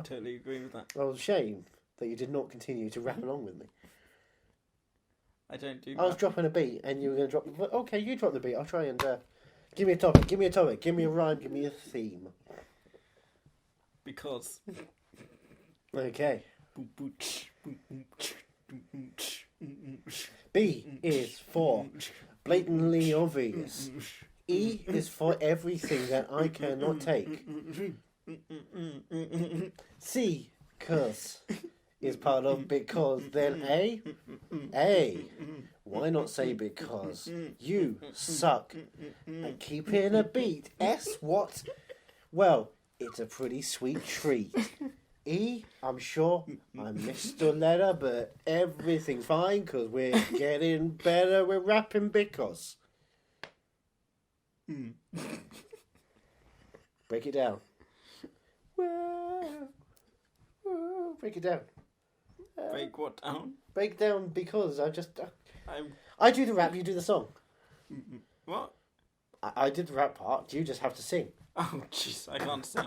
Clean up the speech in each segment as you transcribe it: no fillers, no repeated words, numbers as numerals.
totally agree with that. Well, shame that you did not continue to rap along with me. I don't do I was dropping a beat and you were going to drop... Okay, you drop the beat. I'll try and... Give me a topic. Give me a rhyme. Give me a theme. Because. Okay. B is for blatantly obvious. E is for everything that I cannot take. C, cause, is part of because. Then A, why not say because? You suck at keeping a beat. S, what? Well, it's a pretty sweet treat. E, I'm sure I missed a letter, but everything's fine because we're getting better. We're rapping because. Break it down. Break it down. Break what down? Break down because I do the rap, you do the song. What? I did the rap part, you just have to sing. Oh, jeez, I can't sing.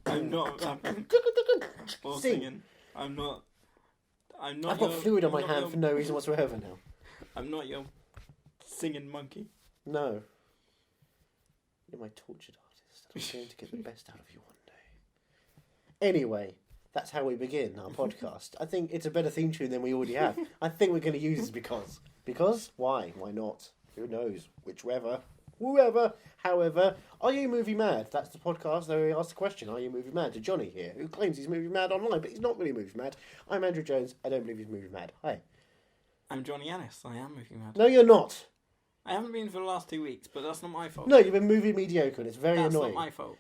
I'm not rapping or singing. I'm not. I've got fluid on my hand for no reason whatsoever now. I'm not your singing monkey. No. You're my tortured artist. I'm going to get the best out of you one day. Anyway, that's how we begin our podcast. I think it's a better theme tune than we already have. I think we're going to use this because. Because? Why? Why not? Who knows? Whichever. Whoever. However, are you movie mad? That's the podcast where we ask the question, are you movie mad? To Johnny here, who claims he's movie mad online, but he's not really movie mad. I'm Andrew Jones. I don't believe he's movie mad. Hi. I'm Johnny Ennis. I am movie mad. No, you're not. I haven't been for the last 2 weeks, but that's not my fault. No, you've been movie mediocre and it's very annoying. That's not my fault.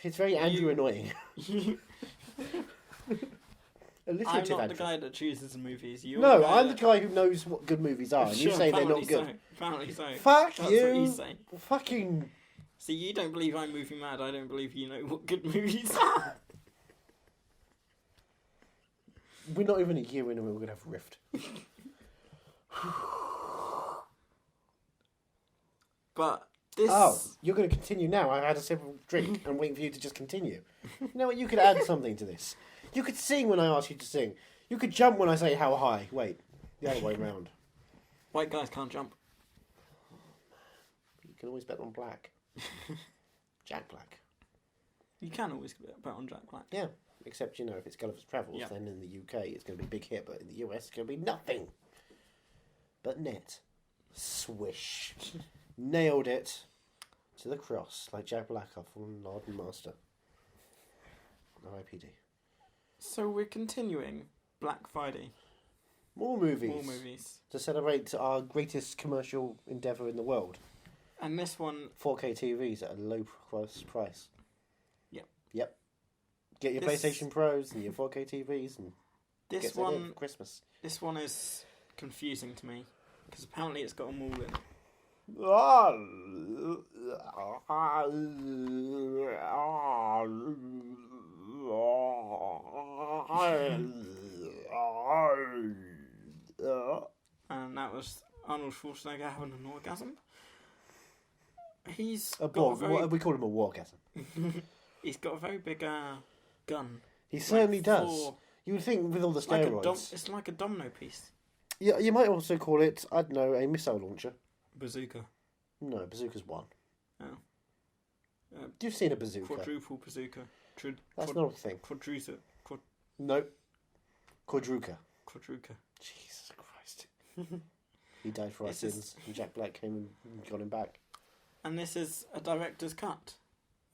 It's very Andrew annoying. I'm not the guy that chooses the movies. No, I'm the guy who knows what good movies are, and you say they're not good. Apparently so. Fuck That's you. what you say. Fucking. See, you don't believe I'm movie mad. I don't believe you know what good movies are. We're not even a year in and we're going to have a rift. But this... Oh, you're going to continue now. I've had a sip of drink and waiting for you to just continue. You know what? You could add something to this. You could sing when I ask you to sing. You could jump when I say how high. Wait, the other way round. White guys can't jump. You can always bet on black. Jack Black. You can always bet on Jack Black. Yeah, except, you know, if it's Gulliver's Travels, then in the UK it's going to be a big hit, but in the US it's going to be nothing. But net. Swish. Nailed it to the cross, like Jack Black off on Lord and Master. R.I.P.D. So we're continuing Black Friday. More movies. More movies. To celebrate our greatest commercial endeavour in the world. And this one... 4K TVs at a low price. Yep. Get your PlayStation Pros and your 4K TVs and this get one for Christmas. This one is confusing to me because apparently it's got them all in. And that was Arnold Schwarzenegger having an orgasm. He's what we call him, a wargasm. He's got a very big gun. He certainly does. You would think with all the steroids. It's like a domino piece. Yeah, you might also call it, I don't know, a missile launcher. Bazooka. No, bazooka's one. Oh. You've seen a bazooka. Quadruple bazooka. That's not a thing. No. Quadruca. Jesus Christ. He died for our sins, and Jack Black came and got him back. And this is a director's cut.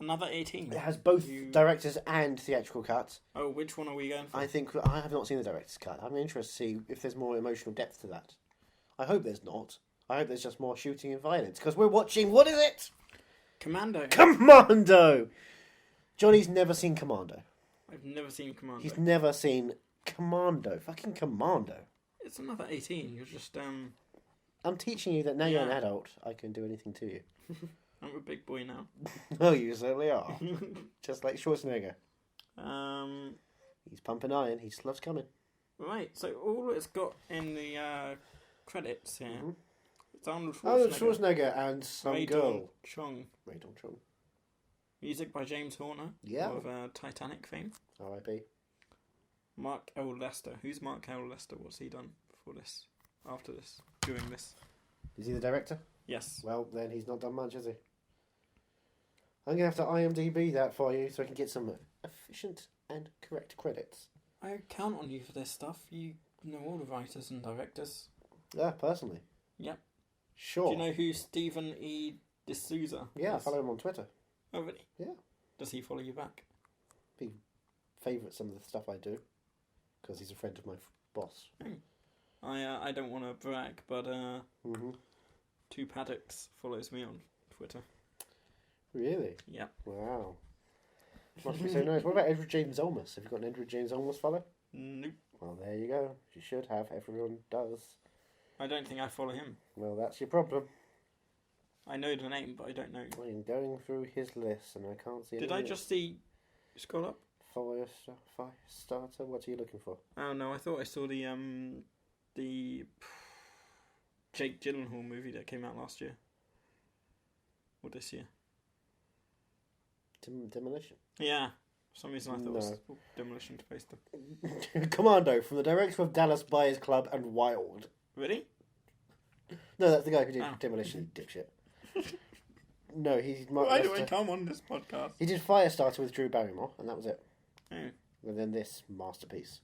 Another 18. It has both director's and theatrical cuts. Oh, which one are we going for? I think I have not seen the director's cut. I'm interested to see if there's more emotional depth to that. I hope there's not. I hope there's just more shooting and violence. Because we're watching, what is it? Commando! Johnny's never seen Commando. I've never seen Commando. He's never seen Commando. Fucking Commando. It's another 18. You're just, I'm teaching you that now you're an adult, I can do anything to you. I'm a big boy now. Oh, you certainly are. Just like Schwarzenegger. He's pumping iron. He just loves coming. Right, so all it's got in the credits here. Mhm. It's Arnold Arnold Schwarzenegger. Schwarzenegger and some Ray girl. Dawn Chong. Ray Dawn Chong. Music by James Horner. Yeah. Of Titanic fame. R.I.P. Mark L. Lester. Who's Mark L. Lester? What's he done before this? After this? During this? Is he the director? Yes. Well, then he's not done much, has he? I'm going to have to IMDb that for you so I can get some efficient and correct credits. I count on you for this stuff. You know all the writers and directors. Yeah, personally. Yep. Sure. Do you know who Stephen E. D'Souza Yeah, I is? follow him on Twitter. Oh, really? Yeah. Does he follow you back? He favourites some of the stuff I do because he's a friend of my boss. I don't want to brag, but Mm-hmm. Two Paddocks follows me on Twitter. Really? Yeah. Wow. Must be so nice. What about Edward James Olmos? Have you got an Edward James Olmos follow? Nope. Well, there you go. You should have. Everyone does. I don't think I follow him. Well, that's your problem. I know the name, but I don't know. I'm going through his list and I can't see. Did I just see... Scroll up? Fire starter? What are you looking for? Oh, no, I thought I saw the Jake Gyllenhaal movie that came out last year. Or this year. Demolition. Yeah. For some reason I thought it was No. Demolition to Poster. Commando, from the director of Dallas Buyers Club and Wild. Really? No, that's the guy who did Oh. Demolition, dipshit. No, he's... Why do I come on this podcast? He did Firestarter with Drew Barrymore, and that was it. Oh. And then this masterpiece.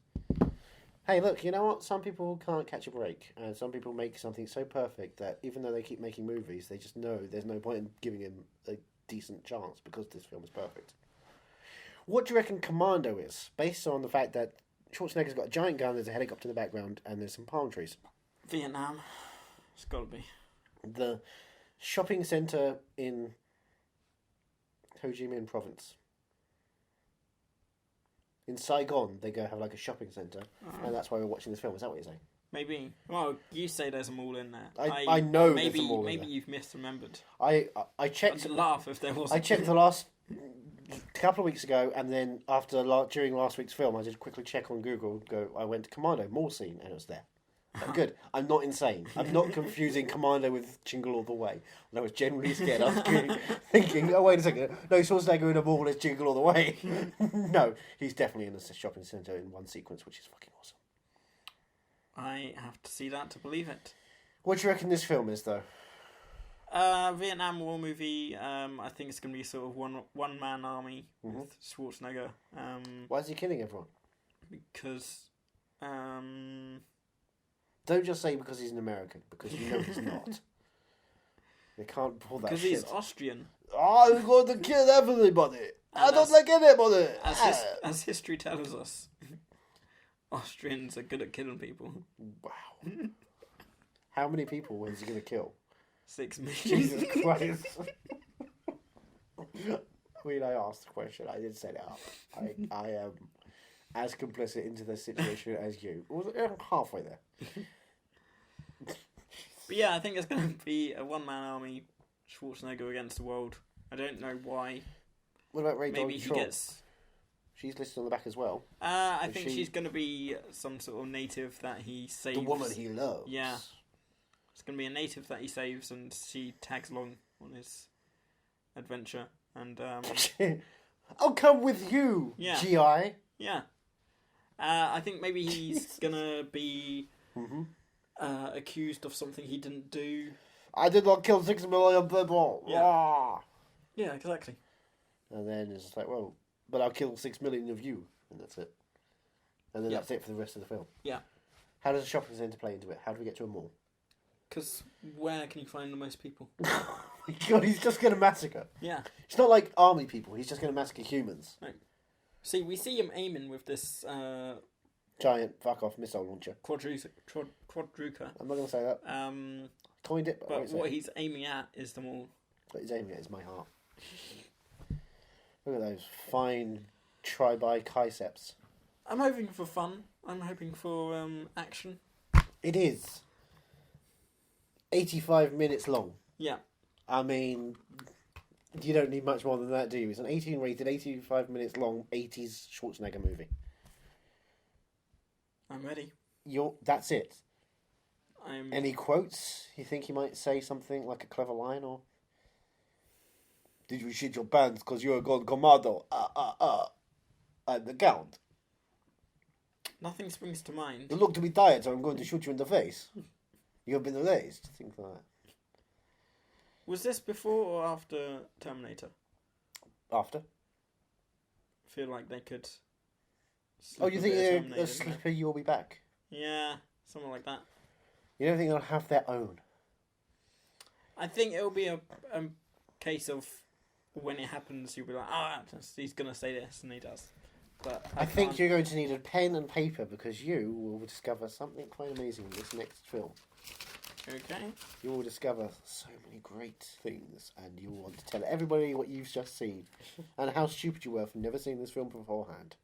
Hey, look, you know what? Some people can't catch a break, and some people make something so perfect that even though they keep making movies, they just know there's no point in giving him a decent chance because this film is perfect. What do you reckon Commando is, based on the fact that Schwarzenegger's got a giant gun, there's a helicopter in the background, and there's some palm trees? Vietnam. It's got to be. The shopping centre in Ho Chi Minh province. In Saigon, they go have like a shopping centre, and that's why we're watching this film. Is that what you're saying? Maybe. Well, you say there's a mall in there. I know maybe, there's a mall in maybe there. you've misremembered. I checked. I'd laugh if there wasn't. I checked the last couple of weeks ago, and then during last week's film, I did quickly check on Google. I went to Commando mall scene, and it was there. But good. I'm not insane. I'm not confusing Commando with Jingle All the Way. And I was genuinely scared. I was thinking, oh wait a second, no, Schwarzenegger in a mall is Jingle All the Way. No, he's definitely in a shopping centre in one sequence, which is fucking awesome. I have to see that to believe it. What do you reckon this film is, though? Vietnam War movie. I think it's going to be sort of one man army with Schwarzenegger. Why is he killing everyone? Because Don't just say because he's an American, because you know he's not. They can't pull that shit. because he's Austrian. I'm going to kill everybody. I And don't like anybody. As history tells us, Austrians are good at killing people. Wow. How many people was he going to kill? 6 million. Jesus Christ. I mean, I asked the question. I did set it up. I am as complicit into this situation as you. I'm halfway there. But yeah, I think it's going to be a one-man army, Schwarzenegger against the world. I don't know why. What about Ray Maybe Dawn he Chong? gets... She's listed on the back as well. I Is think she- she's going to be some sort of native that he saves. The woman he loves. Yeah. It's going to be a native that he saves, and she tags along on his adventure. And I'll come with you, Yeah. GI. yeah, I think maybe he's going to be accused of something he didn't do. I did not kill 6 million people. Yeah. Rah. Yeah, exactly. And then it's just like, well, but I'll kill 6 million of you, and that's it. And then Yeah. that's it for the rest of the film. Yeah. How does a shopping centre play into it? How do we get to a mall? Because where can you find the most people? Oh my God, he's just going to massacre. Yeah. It's not like army people. He's just going to massacre humans. See, we see him aiming with this Giant fuck-off missile launcher. quadruca. I'm not going to say that. Coined it, but I But won't say what it. he's aiming at is the mall. What he's aiming at is my heart. Look at those fine tribiceps. I'm hoping for fun. I'm hoping for action. It is 85 minutes long. Yeah. I mean, you don't need much more than that, do you? It's an 18 rated, 85 minutes long 80s Schwarzenegger movie. I'm ready. That's it. Any quotes? You think he might say something like a clever line, or... Did you shit your pants because you're a gold commando? I'm the count. Nothing springs to mind. You look to be tired, so I'm going to shoot you in the face. You've been erased. Things like that. Was this before or after Terminator? After. I feel like they could... Oh, you think a slipper you'll be back? Yeah, something like that. You don't think they'll have their own? I think it'll be a case of when it happens, you'll be like, he's going to say this, and he does. But I think you're going to need a pen and paper because you will discover something quite amazing in this next film. Okay. You will discover so many great things, and you will want to tell everybody what you've just seen and how stupid you were for never seeing this film beforehand.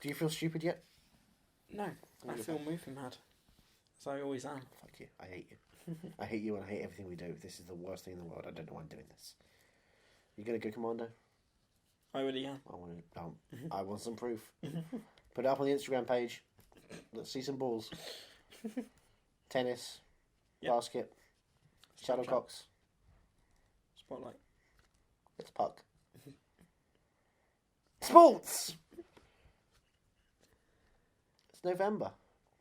Do you feel stupid yet? No, I feel movie mad. As I always am. Fuck you. I hate you. I hate you and I hate everything we do. This is the worst thing in the world. I don't know why I'm doing this. You gonna go Commando? I already am. I want some proof. Put it up on the Instagram page. Let's see some balls. Tennis. Yep. Basket. Shuttlecocks. Spotlight. It's puck. Sports! It's November.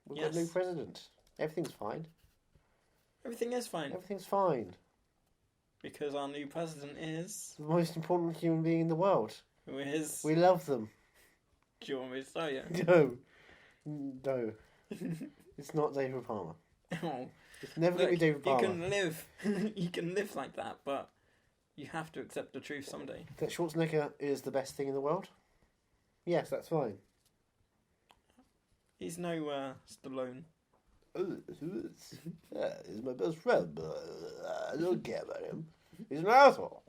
We've got a new president. Everything's fine. Everything is fine. Everything's fine. Because our new president is... The most important human being in the world. Who is... We love them. Do you want me to tell you? No. It's not David Palmer. Oh. It's never going to be David Palmer. You can live like that, but you have to accept the truth someday. That Schwarzenegger is the best thing in the world? Yes, that's fine. He's no Stallone. He's my best friend, but I don't care about him. He's an asshole.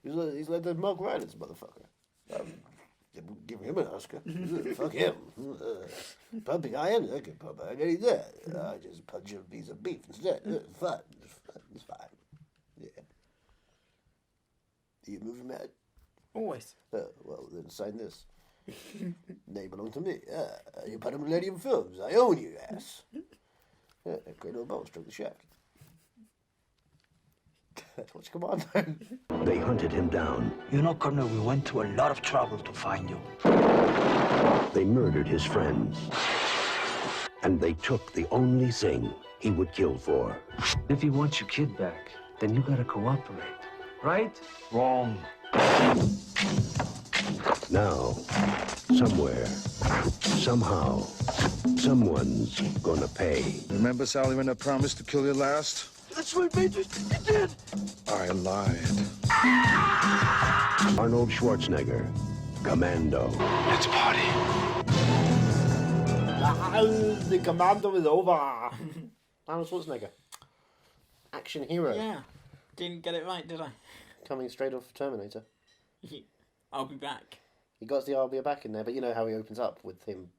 He's like the Mark Rylance motherfucker. Give him an Oscar. Fuck him. Pumping iron? I can pump iron any day. I just punch a piece of beef instead. Fun. It's fine. Yeah. Are you movie mad? Always. Well, then sign this. They belong to me. You put them in Millennium Films. I own you, ass. Yeah, great little bone, stroke the shaft. What's Commando? They hunted him down. You know, Colonel, we went to a lot of trouble to find you. They murdered his friends. And they took the only thing he would kill for. If you want your kid back, then you gotta cooperate. Right? Wrong. Now, somewhere, somehow, someone's gonna pay. Remember, Sally, when I promised to kill you last? That's right, Major. You did. I lied. Arnold Schwarzenegger, Commando. Let's party. The Commando is over. Arnold Schwarzenegger. Action hero. Yeah. Didn't get it right, did I? Coming straight off Terminator. I'll be back. He got the I'll be back in there, but you know how he opens up with him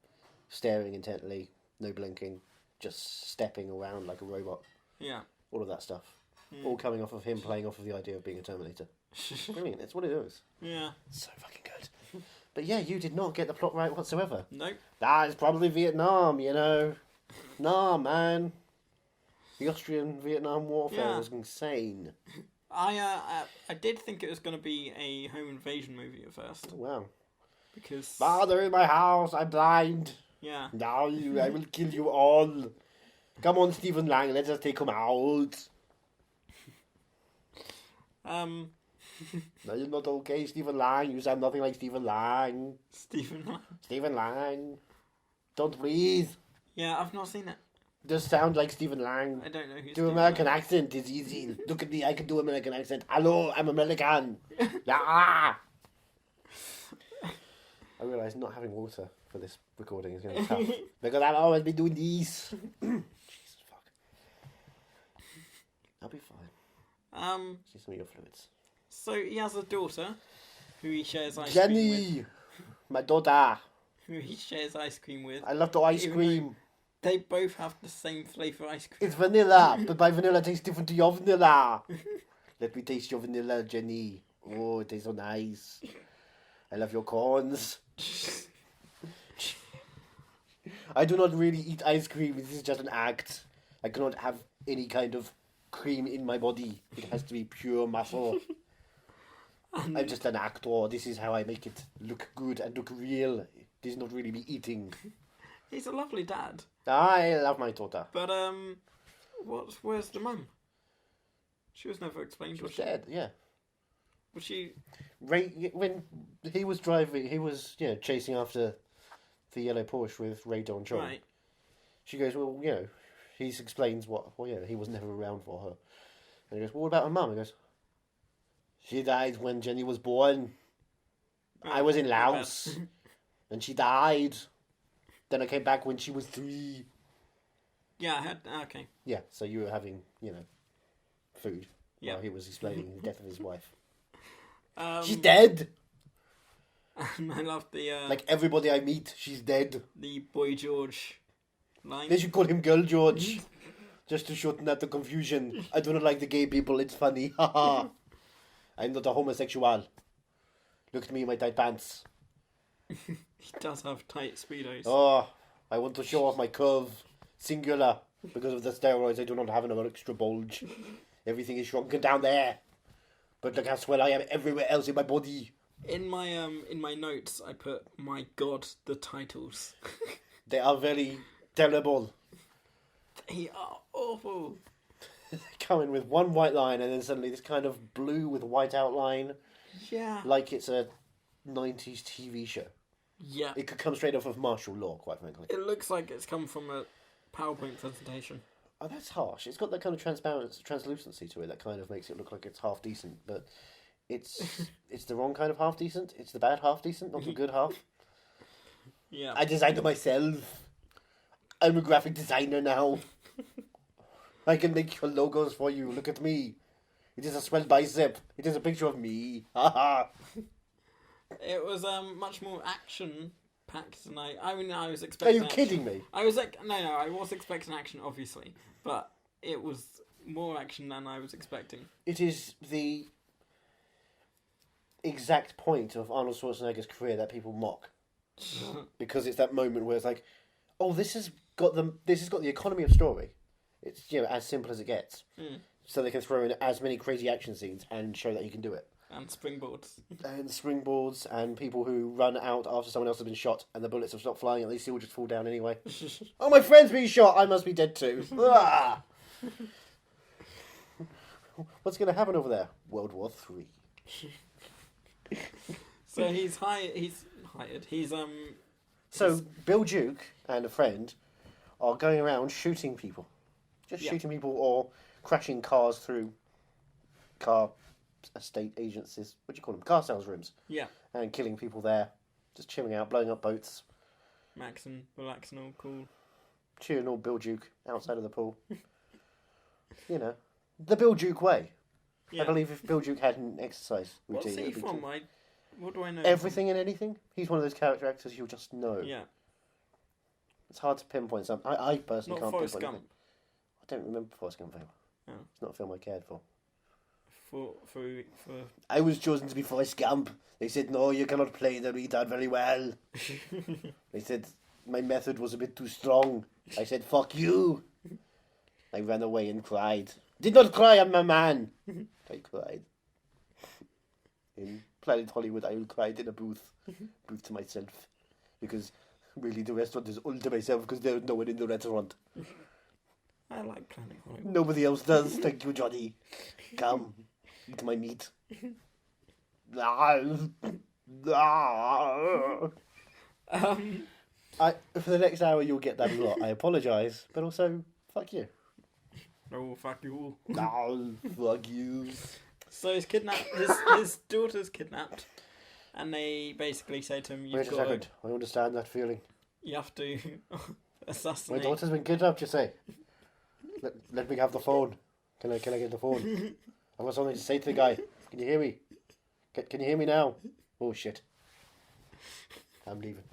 staring intently, no blinking, just stepping around like a robot. Yeah. All of that stuff. All coming off of him playing off of the idea of being a Terminator. Brilliant, it's what it is. Yeah. So fucking good. But yeah, you did not get the plot right whatsoever. Nope. That is probably Vietnam, you know. Nah, man. The Austrian-Vietnam warfare was insane. I did think it was going to be a home invasion movie at first. Oh, wow. Because... Father, in my house, I'm blind. Yeah. Now I will kill you all. Come on, Stephen Lang, let us take him out. No, you're not okay, Stephen Lang. You sound nothing like Stephen Lang. Stephen Lang. Don't breathe. Yeah, I've not seen it. Just sound like Stephen Lang. I don't know who's Do American accent. It's easy. Look at me. I can do American accent. Hello, I'm American. Ah! I realise not having water for this recording is going to be tough. Because I've always been doing these. Jesus, fuck. I'll be fine. See some of your fluids. So he has a daughter who he shares ice Jenny! cream with. My daughter! Who he shares ice cream with. I love the ice cream. They both have the same flavour ice cream. It's vanilla, but my vanilla tastes different to your vanilla. Let me taste your vanilla, Jenny. Oh, it tastes so nice. I love your corns. I do not really eat ice cream. This is just an act. I cannot have any kind of cream in my body. It has to be pure muscle. I'm just an actor. This is how I make it look good and look real. It is not really me eating. He's a lovely dad. I love my daughter. But, where's the mum? She was never explained. She was dead, yeah. Was she... Ray, when he was driving, he was, chasing after the yellow Porsche with Ray Don John. Right. She goes, well, he explains he was never around for her. And he goes, well, what about her mum? He goes, she died when Jenny was born. I was in Laos. And she died. Then I came back when she was 3. Yeah, I had... Okay. Yeah, so you were having, food. Yeah. While he was explaining the death of his wife. She's dead! And I love the... like everybody I meet, she's dead. The Boy George line. They should call him Girl George. Just to shorten out the confusion. I do not like the gay people, it's funny. Haha. I'm not a homosexual. Look at me in my tight pants. He does have tight Speedos. Oh, I want to show off my curve. Singular. Because of the steroids, I do not have another extra bulge. Everything is shrunken down there. But look how swell I am everywhere else in my body. In my notes, I put, my God, the titles. They are very terrible. They are awful. They come in with one white line and then suddenly this kind of blue with white outline. Yeah. Like it's a 90s TV show. Yeah. It could come straight off of martial law, quite frankly. It looks like it's come from a PowerPoint presentation. Oh, that's harsh. It's got that kind of translucency to it that kind of makes it look like it's half decent, but it's the wrong kind of half decent. It's the bad half decent, not the good half. Yeah. I designed it myself. I'm a graphic designer now. I can make your logos for you. Look at me. It is a swell bicep. It is a picture of me. Haha. It was much more action packed than I was Are expecting. you kidding me? I was like, no, I was expecting action, obviously, but it was more action than I was expecting. It is the exact point of Arnold Schwarzenegger's career that people mock, because it's that moment where it's like, oh, this has got the economy of story. It's as simple as it gets. So they can throw in as many crazy action scenes and show that you can do it. And springboards. And springboards and people who run out after someone else has been shot and the bullets have stopped flying and they still just fall down anyway. Oh, my friend's being shot! I must be dead too. Ah! What's going to happen over there? World War III. So he's hired. So Bill Duke and a friend are going around shooting people. Just Yeah. shooting people or crashing cars through car estate agencies. What do you call them? Car sales rooms. Yeah. And killing people there. Just chilling out, blowing up boats. Maxing, relaxing, all cool. Cheering all Bill Duke outside of the pool. The Bill Duke way. Yeah. I believe if Bill Duke had an exercise routine... What's he it'd be from? true. What do I know? Everything and anything. He's one of those character actors you'll just know. Yeah. It's hard to pinpoint something. I personally Not can't Forrest pinpoint Gump. anything. I don't remember Forrest Gump very well. Oh. It's not a film I cared for. For I was chosen to be Forrest Gump. They said, no, you cannot play the retard very well. They said my method was a bit too strong. I said, fuck you. I ran away and cried. Did not cry, I'm a man. I cried. In Planet Hollywood, I cried in a booth to myself. Because really the restaurant is all to myself because there's no one in the restaurant. I like Planet Hollywood. Nobody else does. Thank you, Johnny. Come, eat my meat. For the next hour, you'll get that a lot. I apologise, but also, fuck you. Oh, fuck you. Fuck you. So he's kidnapped. His daughter's kidnapped, and they basically say to him, Wait a second. I understand that feeling. You have to My assassinate." daughter's been kidnapped, you say? Let me have the phone. Can I get the phone? I've got something to say to the guy. Can you hear me? Can you hear me now? Oh, shit. I'm leaving.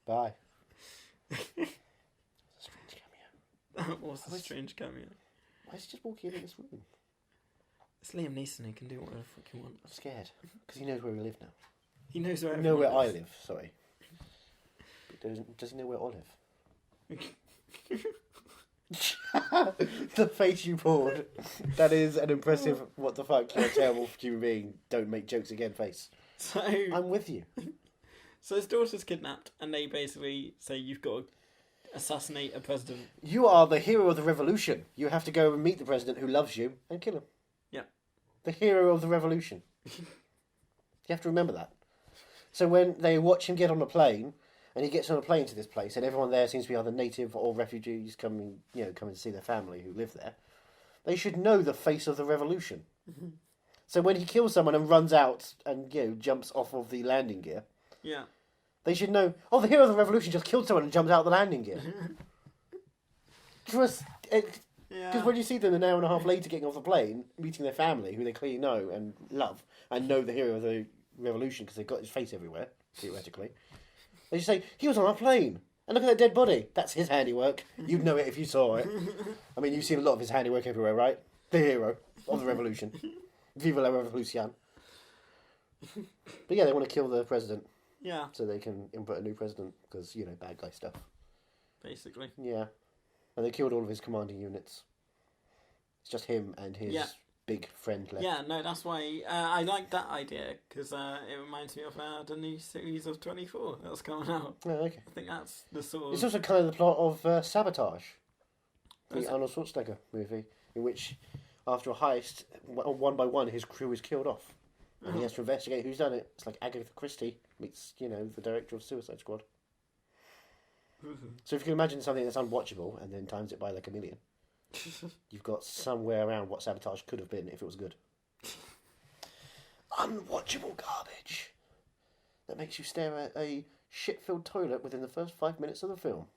Bye. That's a strange cameo. That was a strange cameo. Why is he just walking in this room? It's Liam Neeson. He can do whatever the fuck he wants. I'm scared. Because he knows where we live now. He knows where. You know where I everyone live, sorry. But does he know where I live? The face you pulled. That is an impressive, what the fuck, you're a terrible human being, don't make jokes again face. So I'm with you. So his daughter's kidnapped, and they basically say you've got to assassinate a president. You are the hero of the revolution. You have to go and meet the president who loves you and kill him. Yeah. The hero of the revolution. You have to remember that. So when they watch him get on a plane, and he gets on a plane to this place, and everyone there seems to be either native or refugees coming to see their family who live there, they should know the face of the revolution. Mm-hmm. So when he kills someone and runs out and jumps off of the landing gear, yeah, they should know. Oh, the hero of the revolution just killed someone and jumped out of the landing gear. Because when you see them an hour and a half later getting off the plane, meeting their family, who they clearly know and love, and know the hero of the revolution because they've got his face everywhere, theoretically, they just say, he was on our plane. And look at that dead body. That's his handiwork. You'd know it if you saw it. I mean, you've seen a lot of his handiwork everywhere, right? The hero of the revolution. Viva la revolution. But yeah, they want to kill the president. Yeah. So they can input a new president, because, bad guy stuff. Basically. Yeah. And they killed all of his commanding units. It's just him and his big friend left. Yeah, no, that's why I like that idea, because it reminds me of the new series of 24 that's coming out. Oh, okay. I think that's the sort of... It's also kind of the plot of Sabotage, the Arnold Schwarzenegger movie, in which, after a heist, one by one, his crew is killed off. And he has to investigate who's done it. It's like Agatha Christie meets, the director of Suicide Squad. So if you can imagine something that's unwatchable and then times it by like a million, you've got somewhere around what Sabotage could have been if it was good. Unwatchable garbage that makes you stare at a shit-filled toilet within the first 5 minutes of the film.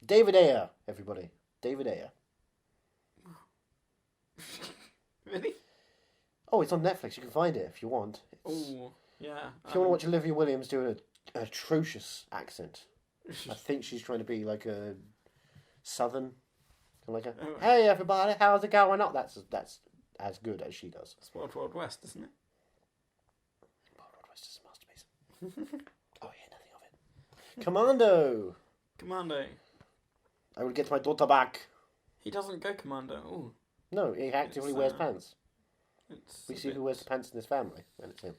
David Ayer, everybody. David Ayer. Really? Oh, it's on Netflix. You can find it if you want. Oh, yeah. If you want to watch Olivia Williams do an atrocious accent, I think she's trying to be like a southern, like a hey everybody, how's it going? Not that's as good as she does. It's Wild West, isn't it? Wild West is a masterpiece. Oh yeah, nothing of it. Commando. Commando. I will get my daughter back. He doesn't go commando. Oh. No, he actively wears pants. It's we see who wears the pants in this family, and it's him.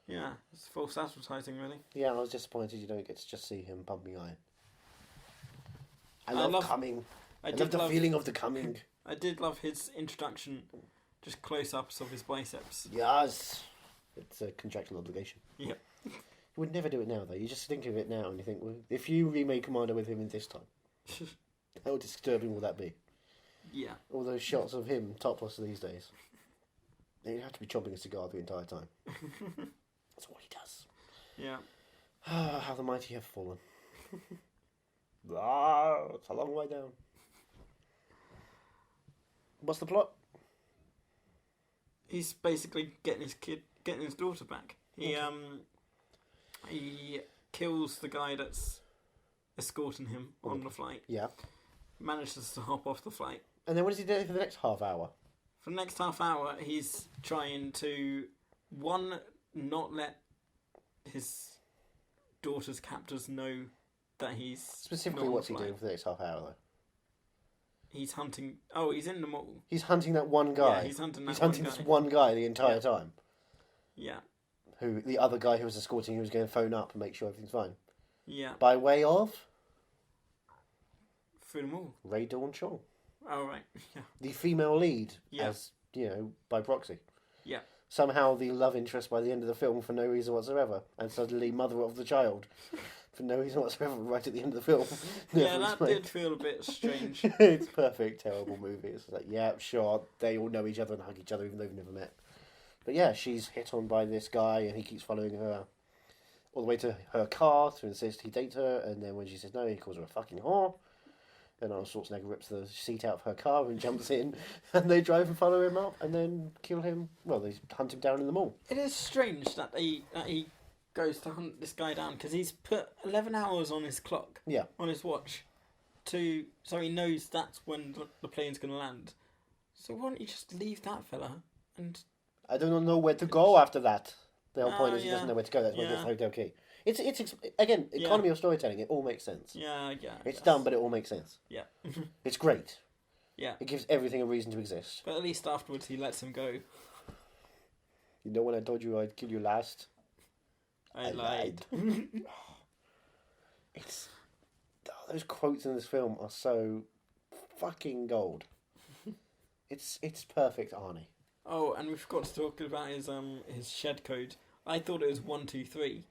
Yeah, it's false advertising, really. Yeah, I was disappointed you don't get to just see him pumping iron. I love coming. I love the feeling of the coming. I did love his introduction, just close-ups of his biceps. Yes. It's a contractual obligation. Yep. You would never do it now, though. You just think of it now and you think, well, if you remade Commando with him in this time, how disturbing will that be? Yeah. All those shots of him topless these days. He'd have to be chomping a cigar the entire time. That's all he does. Yeah. How the mighty have fallen. It's a long way down. What's the plot? He's basically getting his daughter back. He kills the guy that's escorting him on the flight. Yeah. Manages to hop off the flight. And then what does he do for the next half hour? For the next half hour, he's trying to, not let his daughter's captors know that he's... Specifically, what's he doing for the next half hour, though? He's hunting... Oh, he's in the mall. He's hunting that one guy. Yeah, he's hunting this one guy the entire time. Yeah. Who, the other guy who was escorting, who was going to phone up and make sure everything's fine. Yeah. By way of? Through the mall. Ray Dawn Chong. Oh, right. Yeah. The female lead, yeah. as, by proxy. Yeah. Somehow the love interest by the end of the film for no reason whatsoever. And suddenly mother of the child for no reason whatsoever right at the end of the film. Yeah, that did feel a bit strange. It's perfect, terrible movie. It's like, yeah, sure, they all know each other and hug each other even though they've never met. But yeah, she's hit on by this guy and he keeps following her all the way to her car to insist he date her. And then when she says no, he calls her a fucking whore. And Arnold Schwarzenegger rips the seat out of her car and jumps in, and they drive and follow him up, and then kill him. Well, they hunt him down in the mall. It is strange that he goes to hunt this guy down, because he's put 11 hours on his clock, on his watch, so he knows that's when the plane's going to land. So why don't you just leave that fella? And I don't know where to go after that. The whole point is he doesn't know where to go. That's why he gets the hotel key. Again, economy of storytelling. It all makes sense. Yeah. It's dumb, but it all makes sense. Yeah. It's great. Yeah. It gives everything a reason to exist. But at least afterwards he lets him go. You know when I told you I'd kill you last? I lied. Those quotes in this film are so fucking gold. It's perfect, Arnie. Oh, and we forgot to talk about his shed code. I thought it was 1, 2, 3.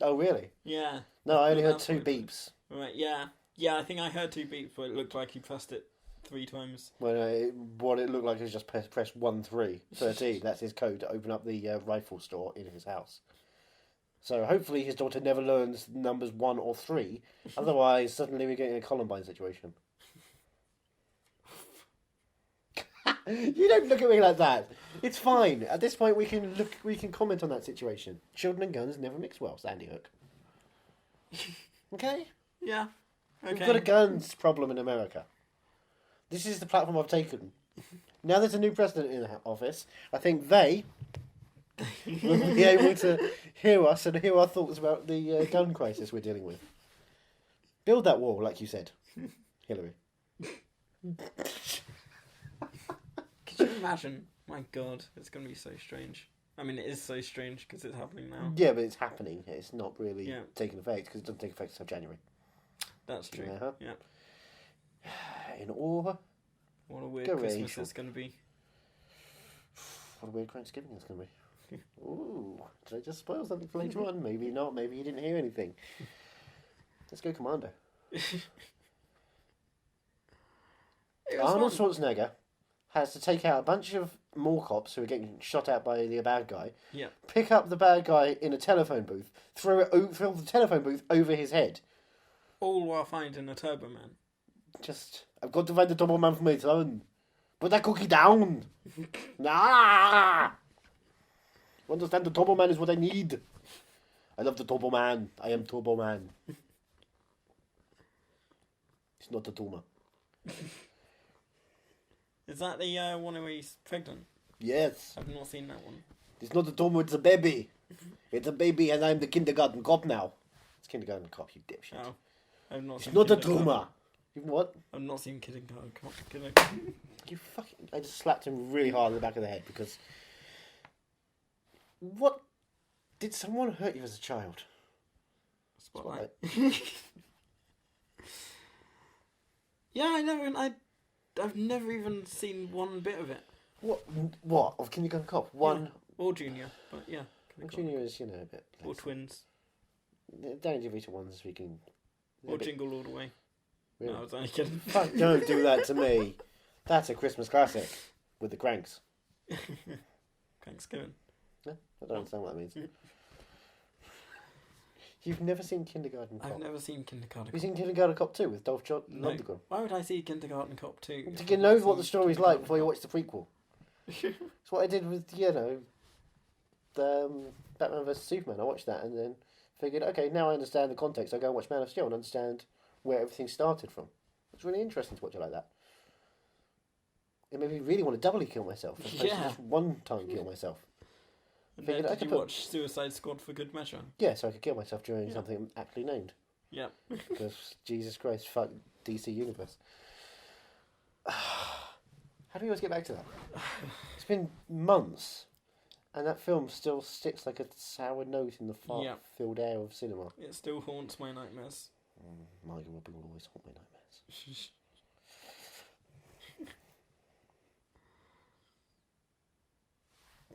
Oh, really? Yeah. No, I only heard 2 beeps. Right, yeah. Yeah, I think I heard 2 beeps, but it looked like he pressed it 3 times. Well, what it looked like is just press 1, 3, 13. That's his code to open up the rifle store in his house. So hopefully his daughter never learns numbers 1 or 3. Otherwise, suddenly we're getting a Columbine situation. You don't look at me like that. It's fine. At this point, we can comment on that situation. Children and guns never mix well, Sandy Hook. Okay? Yeah. Okay. We've got a guns problem in America. This is the platform I've taken. Now there's a new president in office. I think they will be able to hear us and hear our thoughts about the gun crisis we're dealing with. Build that wall, like you said, Hillary. Could you imagine? My God, it's going to be so strange. I mean, it is so strange because it's happening now. Yeah, but it's happening. It's not really taking effect because it doesn't take effect until January. That's true. Yeah. In awe. What a weird Christmas it's going to be. What a weird Thanksgiving it's going to be. Ooh, did I just spoil something for later on? Maybe not. Maybe you didn't hear anything. Let's go Commando. Arnold Schwarzenegger has to take out a bunch of mall cops who are getting shot at by the bad guy. Yeah. Pick up the bad guy in a telephone booth, throw the telephone booth over his head. All while finding a Turbo Man. I've got to find the Turbo Man for my son. Put that cookie down. Nah. Understand, the Turbo Man is what I need. I love the Turbo Man. I am Turbo Man. It's not a tumor. Is that the one where he's pregnant? Yes. I've not seen that one. It's not a tumor, it's a baby. It's a baby and I'm the kindergarten cop now. It's kindergarten cop, you dipshit. Oh. I've not it's seen not a tumor. You what? I've not seen kindergarten cop. You fucking... I just slapped him really hard in the back of the head because... What? Did someone hurt you as a child? Spotlight. Yeah, I've never even seen one bit of it. What? Of Kindergarten Cop? One? Yeah. Or Junior, but yeah. Junior is, a bit... Or Twins. Danny DeVito ones we can... Or Jingle All the Way. Really? No, I was only kidding. Fuck, don't do that to me. That's a Christmas classic. With the Cranks. Thanksgiving. No, I don't understand what that means. You've never seen Kindergarten Cop? I've never seen Kindergarten Cop. Have you seen Kindergarten Cop 2 with Dolph Lundgren? No. Why would I see Kindergarten Cop 2? To know what the story's like before you watch the prequel. That's what I did with, Batman vs Superman. I watched that and then figured, okay, now I understand the context. I go and watch Man of Steel and understand where everything started from. It's really interesting to watch it like that. It made me really want to doubly kill myself. As opposed to just one time kill myself. And then did you watch Suicide Squad for good measure? Yeah, so I could kill myself during something aptly named. Yeah. Because, Jesus Christ, fuck DC Universe. How do we always get back to that? It's been months, and that film still sticks like a sour note in the fart-filled air of cinema. It still haunts my nightmares. Margot Robbie will always haunt my nightmares.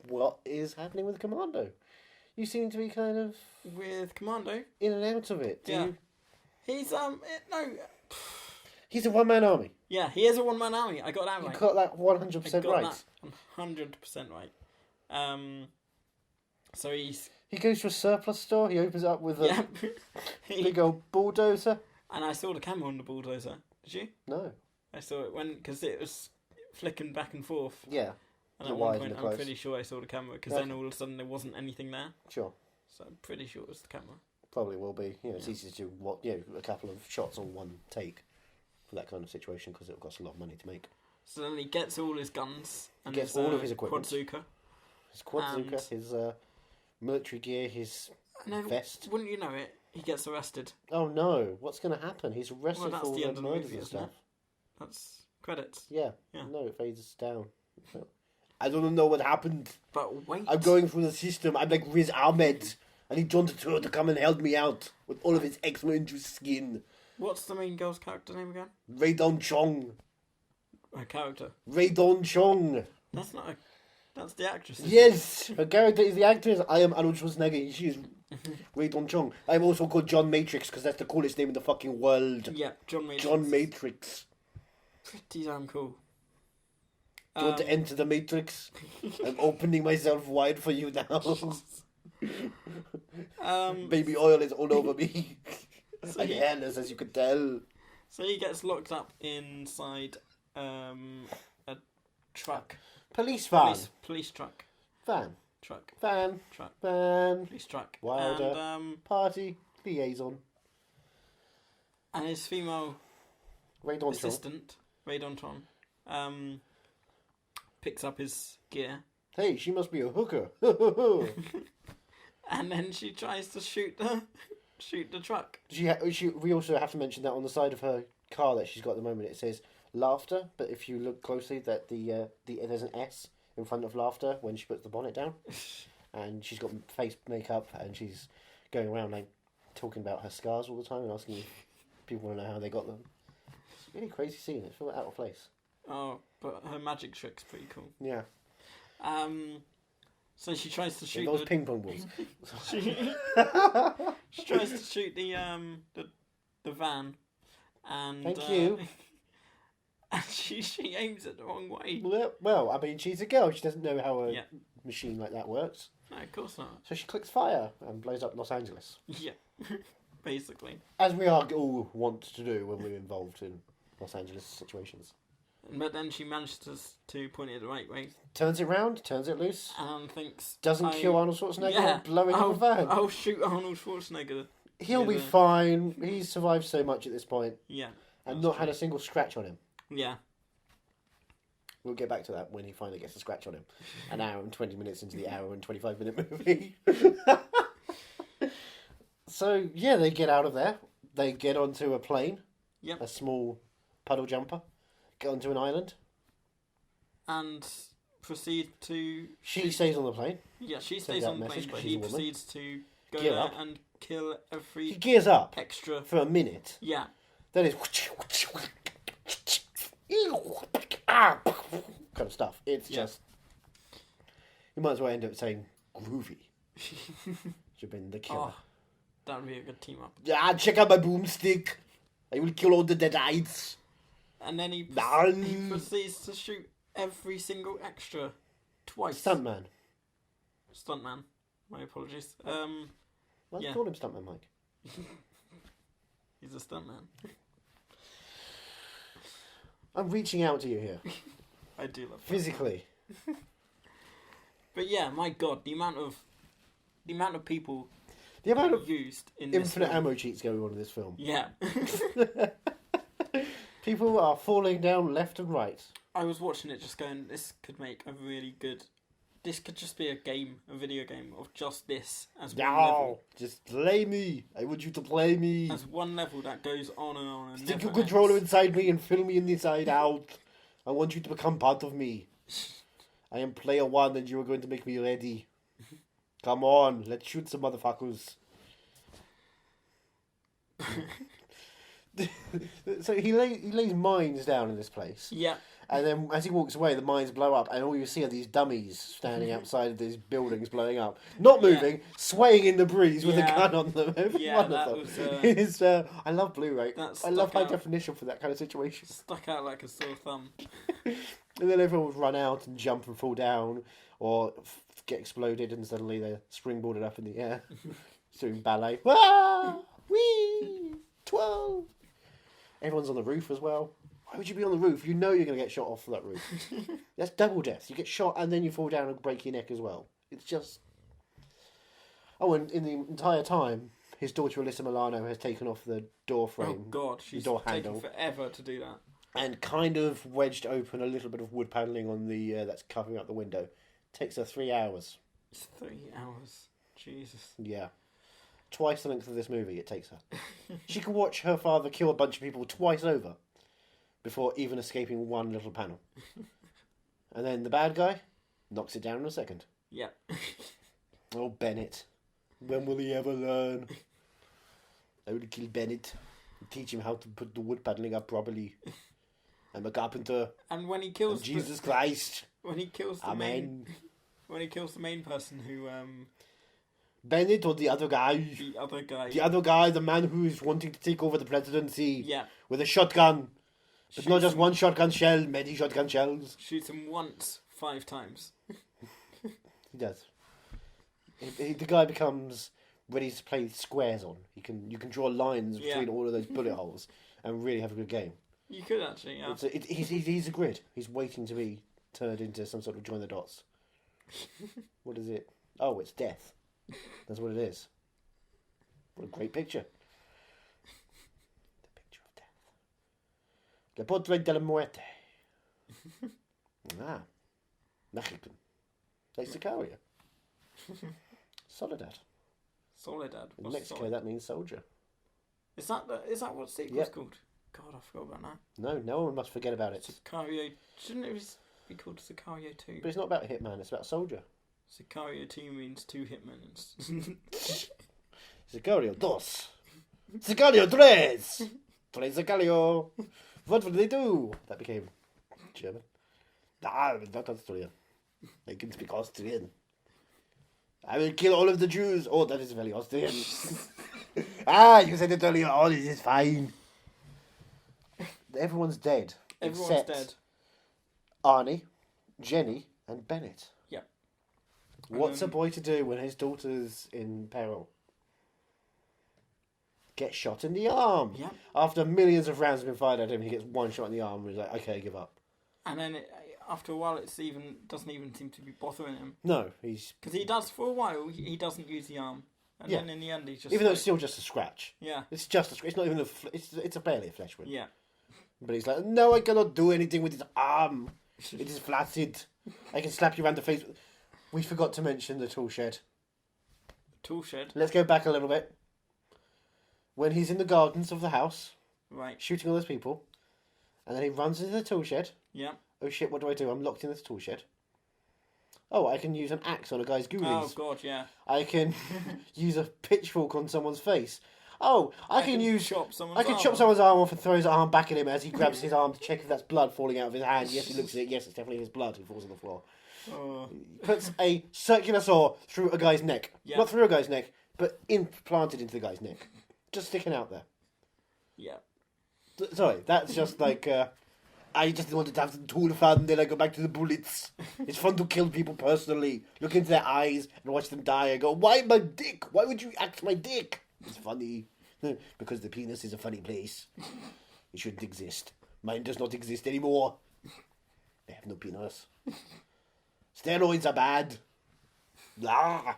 What is happening with Commando? You seem to be kind of... With Commando? In and out of it. He's, no... He's a one-man army. Yeah, he is a one-man army. I got that right. You got that 100% right. That 100% right. So he's... He goes to a surplus store, he opens it up with a big old bulldozer. And I saw the camera on the bulldozer. Did you? No. I saw it because it was flicking back and forth. Yeah. And at one point, I'm pretty sure I saw the camera, because then all of a sudden there wasn't anything there. Sure. So I'm pretty sure it was the camera. Probably will be. It's easy to do a couple of shots on one take for that kind of situation, because it costs a lot of money to make. So then he gets all his guns. And he gets all of his equipment. Quadzooka. His Quadzooka, his military gear, his And then, vest. Wouldn't you know it, he gets arrested. Oh no, what's going to happen? He's arrested Well, for all the end the of the murders movie, and isn't stuff. That's credits. Yeah. Yeah. No, it fades down. I don't know what happened. But wait. I'm going through the system. I'm like Riz Ahmed. I need John Turturro to come and help me out with all of his eczema into his skin. What's the main girl's character name again? Ray Don Chong. Her character. Ray Don Chong. That's not a... That's the actress. Yes, her character is the actress. I am Arnold Schwarzenegger. She is Ray Don Chong. I'm also called John Matrix because that's the coolest name in the fucking world. Yeah, John Matrix. John Matrix. Pretty damn cool. Do you want to enter the Matrix? I'm opening myself wide for you now. Baby oil is all over me. So I'm hairless, as you could tell. So he gets locked up inside a truck. Police van. Police truck. Van. Truck. Van. Truck. Van. Police truck. Wilder. And, Party. Liaison. and his female Ray Don Chong. assistant, Ray Donton, picks up his gear. Hey, she must be a hooker. And then she tries to shoot the truck. We also have to mention that on the side of her car that she's got at the moment, it says laughter. But if you look closely, that there's an S in front of laughter when she puts the bonnet down, and she's got face makeup, and she's going around like talking about her scars all the time and asking if people want to know how they got them. It's a really crazy scene. It's all out of place. Oh, but her magic trick's pretty cool. Yeah. So she tries to shoot those ping pong balls. She tries to shoot the van, and Thank you. And she aims it the wrong way. Well, I mean, she's a girl. She doesn't know how a machine like that works. No, of course not. So she clicks fire and blows up Los Angeles. Yeah, basically. As we all want to do when we're involved in Los Angeles situations. But then she manages to point it the right way. Turns it round, turns it loose. And thinks... Doesn't kill Arnold Schwarzenegger blowing up a van. I'll shoot Arnold Schwarzenegger. He'll be fine. He's survived so much at this point. Yeah. And not had a single scratch on him. Yeah. We'll get back to that when he finally gets a scratch on him. An hour and 20 minutes into the hour and 25-minute movie. So, yeah, they get out of there. They get onto a plane. Yep. A small puddle jumper. Get onto an island. And proceed to... She stays on the plane. Yeah, she stays on the plane, but he proceeds to go Gear there up. and kill every... He gears up. Extra... For a minute. Yeah. Then it's... kind of stuff. It's just... You might as well end up saying groovy. Should have been the killer. Oh, that would be a good team up. Yeah, check out my boomstick. I will kill all the deadites. And then he proceeds to shoot every single extra twice. Stuntman. My apologies. Why do you call him Stuntman, Mike? He's a stuntman. I'm reaching out to you here. I do love that. Physically. But yeah, my God, the amount of people used in this infinite film. ammo cheats going on in this film. Yeah. People are falling down left and right. I was watching it just going, this could make a really good... This could just be a video game of just this as one level. Just play me. I want you to play me. As one level that goes on and on and Stick your never controller ends. inside me and fill me inside out. I want you to become part of me. I am player one and you are going to make me ready. Come on, let's shoot some motherfuckers. So he lays mines down in this place. Yeah. And then as he walks away, the mines blow up, and all you see are these dummies standing outside of these buildings blowing up. Not moving, swaying in the breeze with a gun on them. Every one of them. Was, I love Blu-ray. I love high definition for that kind of situation. Stuck out like a sore thumb. And then everyone would run out and jump and fall down, or get exploded, and suddenly they're springboarded up in the air. Doing ballet. Wah! Whee! Twirl! Everyone's on the roof as well. Why would you be on the roof? You know you're going to get shot off that roof. That's double death. You get shot and then you fall down and break your neck as well. It's just... Oh, and in the entire time, his daughter Alyssa Milano has taken off the door frame. Oh, God. She's door taken handle, forever to do that. and kind of wedged open a little bit of wood panelling on the that's covering up the window. Takes her 3 hours. It's 3 hours. Jesus. Yeah. twice the length of this movie it takes her. She can watch her father kill a bunch of people twice over before even escaping one little panel. And then the bad guy knocks it down in a second. Yep. Oh, Bennett. When will he ever learn? I will kill Bennett and teach him how to put the wood paneling up properly. I'm a carpenter. And when he kills Jesus Christ. When he kills the Amen. When he kills the main person who Bennett or the other guy? The other guy. The other guy, the man who is wanting to take over the presidency. Yeah. With a shotgun. But not just one shotgun shell, many shotgun shells. Shoots him once, 5 times. He does. The guy becomes ready to play squares on. You can draw lines between all of those bullet holes and really have a good game. You could actually, yeah. He's a grid. He's waiting to be turned into some sort of join the dots. What is it? Oh, it's death. That's what it is. What a great picture. The picture of death. Le portrait de la muerte. Mexican. Like Sicario. Soledad. In Mexico, that means soldier. Is that what the sequel's called? God, I forgot about that. No one must forget about it. Sicario. Shouldn't it be called Sicario 2? But it's not about Hitman, it's about soldier. Sicario 2 means 2 hitmen. Sicario 2. Sicario 3. 3 Sicario. What will they do? That became German. Not Austrian. I can speak Austrian. I will kill all of the Jews. Oh, that is very Austrian. You said it earlier. Oh, this is fine. Everyone's dead. Everyone's dead. Arnie, Jenny, and Bennett. Yep. What's a boy to do when his daughter's in peril? Get shot in the arm. Yep. After millions of rounds have been fired at him, he gets one shot in the arm and he's like, okay, give up. And then after a while, doesn't even seem to be bothering him. No, because he does for a while. He doesn't use the arm, and then in the end, he's just even though it's still just a scratch. Yeah, it's just a scratch. It's not even it's a barely a flesh wound. Yeah, but he's like, no, I cannot do anything with his arm. It is flaccid. I can slap you around the face. We forgot to mention the tool shed. Tool shed. Let's go back a little bit. When he's in the gardens of the house, right, shooting all those people, and then he runs into the tool shed. Yeah. Oh shit! What do? I'm locked in this tool shed. Oh, I can use an axe on a guy's ghoulies. Oh god, yeah. I can use a pitchfork on someone's face. Oh, I can chop someone's arm off and throw his arm back at him as he grabs his arm to check if that's blood falling out of his hand. Yes, he looks at it. Yes, it's definitely his blood. He falls on the floor. He puts a circular saw through a guy's neck. Yeah. Not through a guy's neck, but implanted into the guy's neck. Just sticking out there. Yeah. Sorry, that's just like... I just wanted to have some tool fun, then I go back to the bullets. It's fun to kill people personally. Look into their eyes and watch them die. I go, why my dick? Why would you axe my dick? It's funny. Because the penis is a funny place. It shouldn't exist. Mine does not exist anymore. I have no penis. Steroids are bad. Blah. Are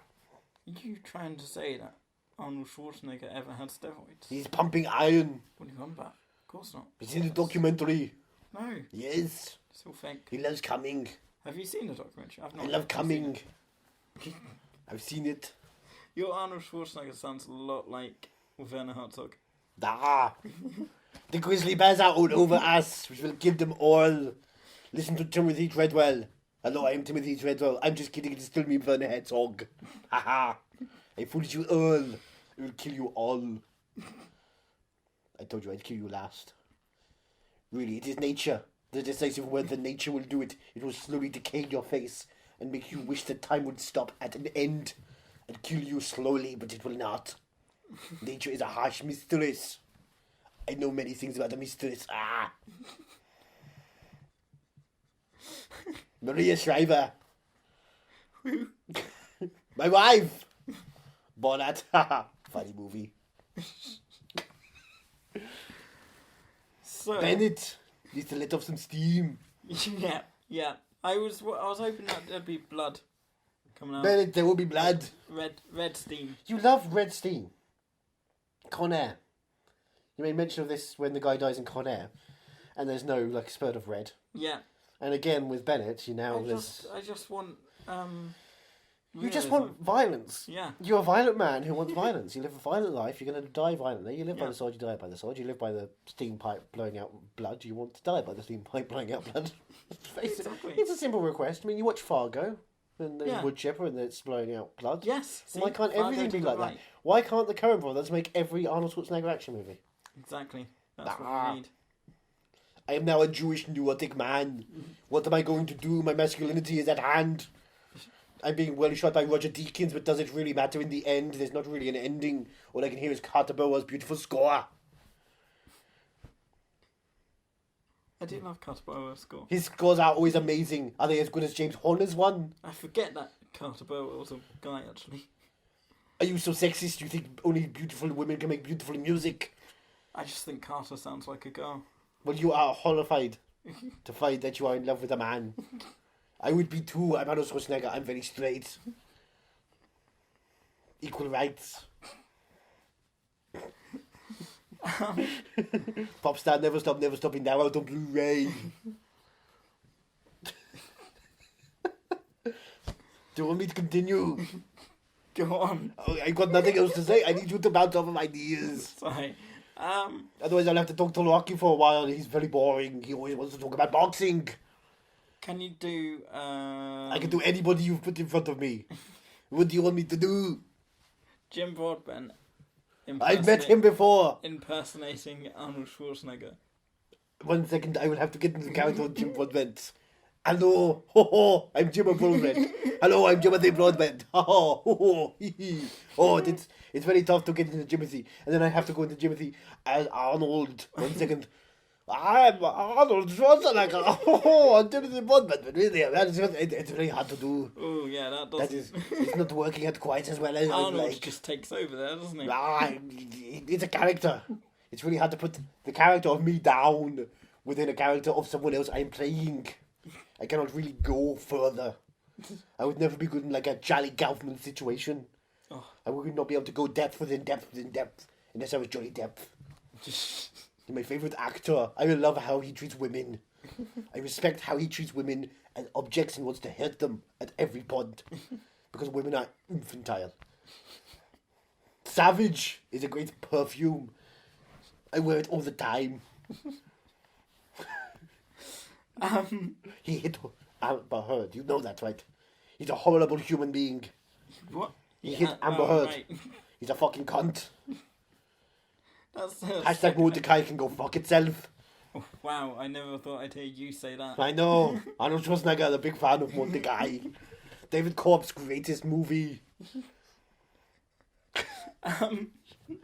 you trying to say that Arnold Schwarzenegger ever had steroids? He's pumping iron. What are you on about? Of course not. It's in the documentary. No. Yes. It's all fake. He loves coming. Have you seen the documentary? I've not. I love coming. I've seen it. Your Arnold Schwarzenegger sounds a lot like Werner Herzog. The grizzly bears are all over us. We will kill them all. Listen to Timothy Treadwell. Hello, I'm Timothy Treadwell. I'm just kidding. It's still me, Werner Herzog. I fooled you all. I will kill you all. I told you I'd kill you last. Really, it is nature. The decisive word that nature will do it. It will slowly decay your face and make you wish that time would stop at an end and kill you slowly, but it will not. Nature is a harsh mistress. I know many things about the mistress. Maria Shriver. My wife. Bonnet. Funny movie. So, Bennett needs to let off some steam. Yeah. I was hoping that there'd be blood coming out. Bennett, there will be blood. Red steam. You love red steam. Con Air. You made mention of this when the guy dies in Con Air, and there's no spurt of red. Yeah. And again with Bennett, I just want You just want violence. Yeah. You're a violent man who wants violence. You live a violent life. You're going to die violently. You live by the sword. You die by the sword. You live by the steam pipe blowing out blood. You want to die by the steam pipe blowing out blood. Exactly. It's a simple request. I mean, you watch Fargo, and there's wood chipper, and it's blowing out blood. Yes. See, why can't everything be like that? Why can't the Coen brothers make every Arnold Schwarzenegger action movie? Exactly. That's what we need. I am now a Jewish neurotic man. What am I going to do? My masculinity is at hand. I'm being well shot by Roger Deakins, but does it really matter in the end? There's not really an ending. All I can hear is Carter Burwell's beautiful score. I do love Carter Burwell's score. His scores are always amazing. Are they as good as James Horner's one? I forget that Carter Burwell was a guy, actually. Are you so sexist? You think only beautiful women can make beautiful music? I just think Carter sounds like a girl. Well, you are horrified to find that you are in love with a man. I would be too. I'm Arnold Schwarzenegger. I'm very straight. Equal rights. Popstar, never stopping now out on Blu-ray. Do you want me to continue? Go on. Oh, I got nothing else to say. I need you to bounce off of ideas. Sorry. Otherwise I'll have to talk to Rocky for a while. He's very boring. He always wants to talk about boxing. Can you do... I can do anybody you've put in front of me. What do you want me to do? Jim Broadbent. I've met him before. Impersonating Arnold Schwarzenegger. 1 second, I will have to get into the character of Jim Broadbent. Hello, ho ho, I'm Jim Broadbent. Hello, I'm Timothy Broadbent. Ha ha, ho ho, hee hee. Oh, it's very tough to get into Jimothy. And then I have to go into Jimothy as Arnold. 1 second. I'm Arnold Schwarzenegger. Oh, I'm Timothy Broadbent. But really, it's very hard to do. Oh, yeah, that does. It's not working out quite as well as Arnold I like. just takes over there, doesn't he? It's a character. It's really hard to put the character of me down within a character of someone else I'm playing. I cannot really go further. I would never be good in like a Charlie Kaufman situation. Oh. I would not be able to go depth within depth within depth unless I was Johnny Depp. He's my favourite actor. I love how he treats women. I respect how he treats women as objects and wants to hurt them at every point. Because women are infantile. Savage is a great perfume. I wear it all the time. He hit Amber Heard. You know that, right? He's a horrible human being. What? He hit Amber Heard. Right. He's a fucking cunt. Hashtag Mordecai can go fuck itself. Oh, wow, I never thought I'd hear you say that. I know. Arnold Schwarzenegger is a big fan of Mordecai. David Corp's greatest movie. Are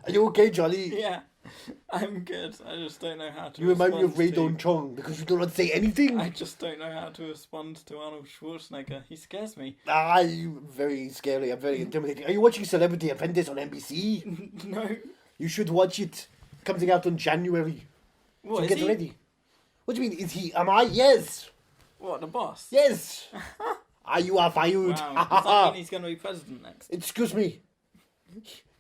you okay, Jolly? Yeah, I'm good. I just don't know how to You remind me of Ray Don Chong because you do not say anything. I just don't know how to respond to Arnold Schwarzenegger. He scares me. You very scary. I'm very intimidating. Are you watching Celebrity Apprentice on NBC? No. You should watch it. Coming out in January. What, so get ready. What do you mean? Is he? Am I? Yes. What, the boss? Yes. You are fired. Wow. Does that mean he's going to be president next? Excuse me.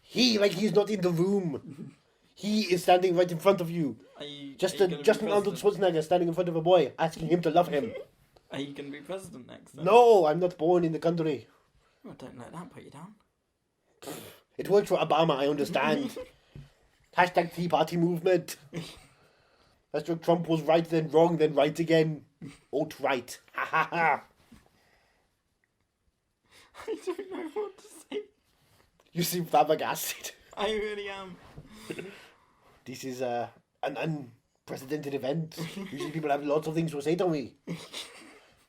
He's not in the room. He is standing right in front of you. Just an Arnold Schwarzenegger standing in front of a boy, asking him to love him. Are you going to be president next? Then? No, I'm not born in the country. Oh, don't let that put you down. It worked for Obama, I understand. Hashtag Tea Party movement. Hashtag Trump was right, then wrong, then right again. Alt-right. Ha ha ha. I don't know what to say. You seem flabbergasted. I really am. This is an unprecedented event. Usually people have lots of things to say to me.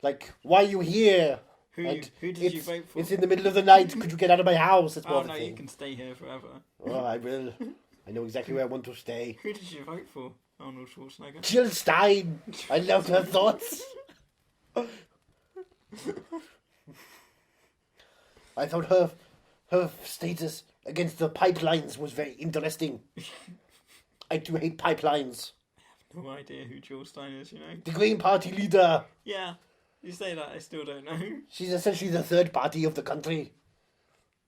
Like, why are you here? Who did you vote for? It's in the middle of the night. Could you get out of my house? That's more no, thing. you can stay here forever. Oh, I will. I know exactly where I want to stay. Who did you vote for? Arnold Schwarzenegger? Jill Stein. I loved her thoughts. I thought her status against the pipelines was very interesting. I do hate pipelines. I have no idea who Jill Stein is, you know. The Green Party leader. Yeah, you say that, I still don't know. She's essentially the third party of the country.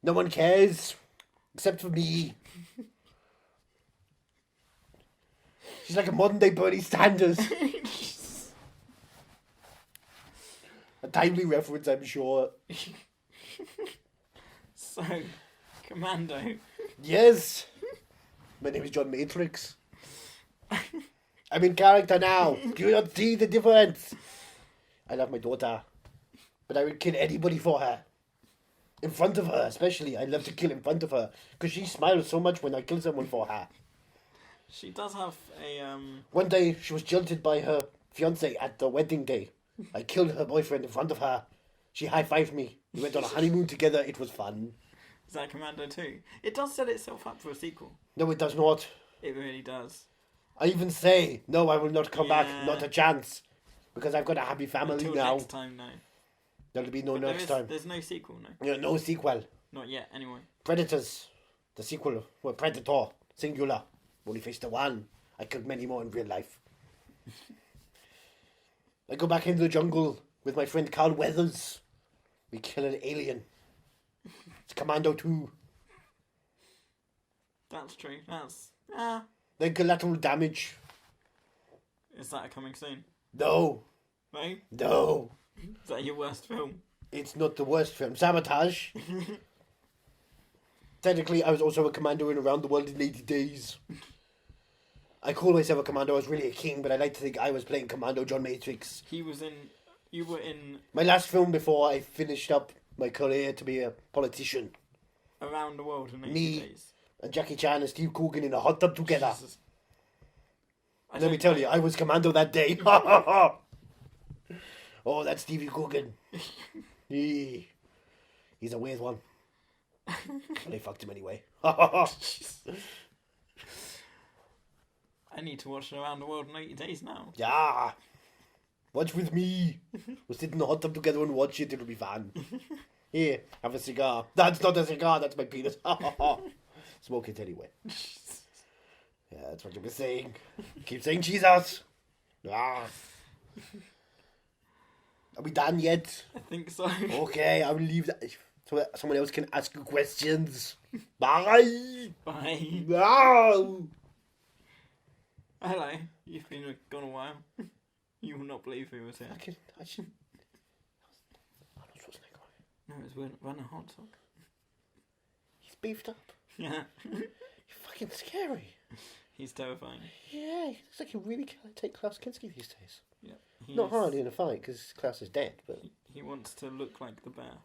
No one cares. Except for me. She's like a modern day Bernie Sanders. A timely reference, I'm sure. So, Commando. Yes. My name is John Matrix. I'm in character now. Do you not see the difference? I love my daughter, but I would kill anybody for her. In front of her, especially. I love to kill in front of her because she smiles so much when I kill someone for her. She does have a One day, she was jilted by her fiance at the wedding day. I killed her boyfriend in front of her. She high-fived me. We went on a honeymoon together. It was fun. Is that Commando 2? It does set itself up for a sequel. No, it does not. It really does. I even say, no, I will not come back. Not a chance. Because I've got a happy family Until now. next time, no. There'll be no But next time. There's no sequel, no. Yeah, no sequel. Not yet, anyway. Predators. The sequel. Well, Predator. Singular. Only faced the one. I killed many more in real life. I go back into the jungle with my friend Carl Weathers. We kill an alien. It's Commando 2. That's true. That's... Then collateral damage. Is that coming soon? No. No? No. Is that your worst film? It's not the worst film. Sabotage. Technically, I was also a commando in Around the World in 80 Days. I call myself a commando. I was really a king, but I like to think I was playing Commando John Matrix. He was in... You were in... My last film before I finished up my career to be a politician. Around the World in 80 Me Days. And Jackie Chan and Steve Coogan in a hot tub together. Jesus. Let me tell you, I was commando that day. Oh, that's Stevie Coogan. He's a weird one. But I fucked him anyway. I need to watch Around the World in 80 Days now. Yeah. Watch with me. We'll sit in the hot tub together and watch it. It'll be fun. Here, have a cigar. That's not a cigar. That's my penis. Smoke it anyway. Yeah, that's what you were saying. Keep saying Jesus. Ah. Are we done yet? I think so. Okay, I will leave that so that someone else can ask you questions. Bye. Bye. No. Hello. You've been gone a while. You will not believe who was here. I should... Arnold Schwarzenegger. No, it was Werner Herzog. He's beefed up. Yeah. You're fucking scary. He's terrifying. Yeah, he looks like he really can't take Klaus Kinski these days. Yeah. Not hardly in a fight because Klaus is dead, but... He wants to look like the bear.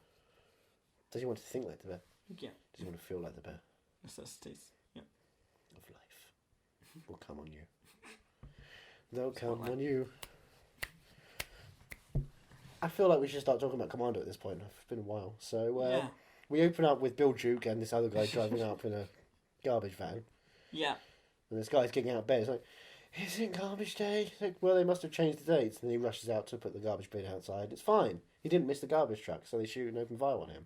Does he want to think like the bear? Yeah. Does he want to feel like the bear? Necessities. Yeah. Of life. Will come on you. They'll come on you. I feel like we should start talking about Commando at this point. It's been a while. So, we open up with Bill Duke and this other guy driving up in a garbage van. Yeah. And this guy's getting out of bed. It's like, is it garbage day? It's like, well, they must have changed the dates. And then he rushes out to put the garbage bin outside. It's fine. He didn't miss the garbage truck, so they shoot an open fire on him.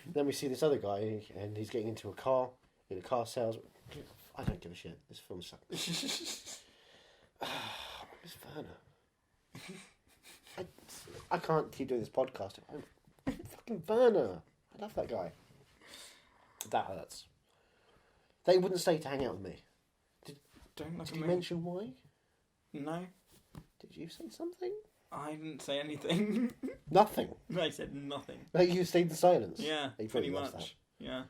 Then we see this other guy, and he's getting into a car, in a car sales. I don't give a shit. This film sucks. Miss Werner. I can't keep doing this podcast. I'm fucking Werner. I love that guy. That hurts. They wouldn't stay to hang out with me. Don't look Did at you me. mention why? No. Did you say something? I didn't say anything. Nothing. I said nothing. Like you stayed in silence. Yeah, He pretty probably loves much. that. Yeah.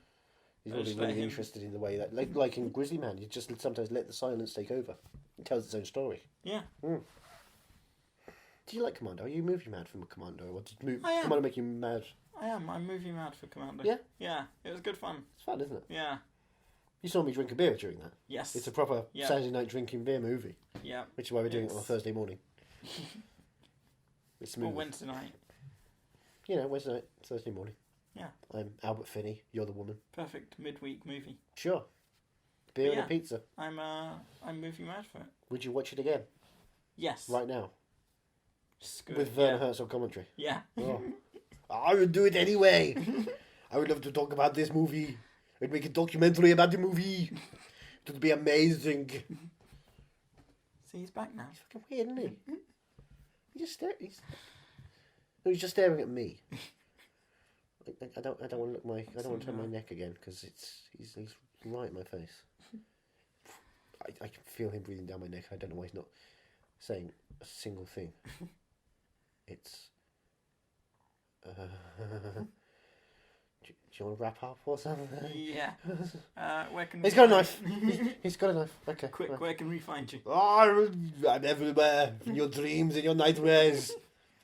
He's I really, just let really him- interested in the way that, like in Grizzly Man, you just sometimes let the silence take over. It tells its own story. Yeah. Do you like Commando? Are you movie mad for Commando? Or did I am. Commando make you mad? I am. I'm movie mad for Commando. Yeah? Yeah. It was good fun. It's fun, isn't it? Yeah. You saw me drink a beer during that. Yes. It's a proper Yeah. Saturday night drinking beer movie, Yeah. which is why we're doing it on a It's- Thursday morning. It's smooth. Or Wednesday night. You know, Wednesday night, Thursday morning. Yeah. I'm Albert Finney. You're the woman. Perfect midweek movie. Sure. Beer and yeah. a pizza. I'm movie mad for it. Would you watch it again? Yes. Right now? Screw With it, Werner yeah. Herzog commentary? Yeah. Oh. I would do it anyway. I would love to talk about this movie. I'd make a documentary about the movie. It would be amazing. See, he's back now. He's fucking weird, isn't he? He just he's just staring at me. I don't want to look I don't want to turn my neck again because he's right in my face. I can feel him breathing down my neck. I don't know why he's not saying a single thing. It's Do you want to wrap up or something? Yeah. Where can He's got a knife. He's got a knife. Okay. Quick, where can we find you? Oh, I'm everywhere. In your dreams, in your nightmares.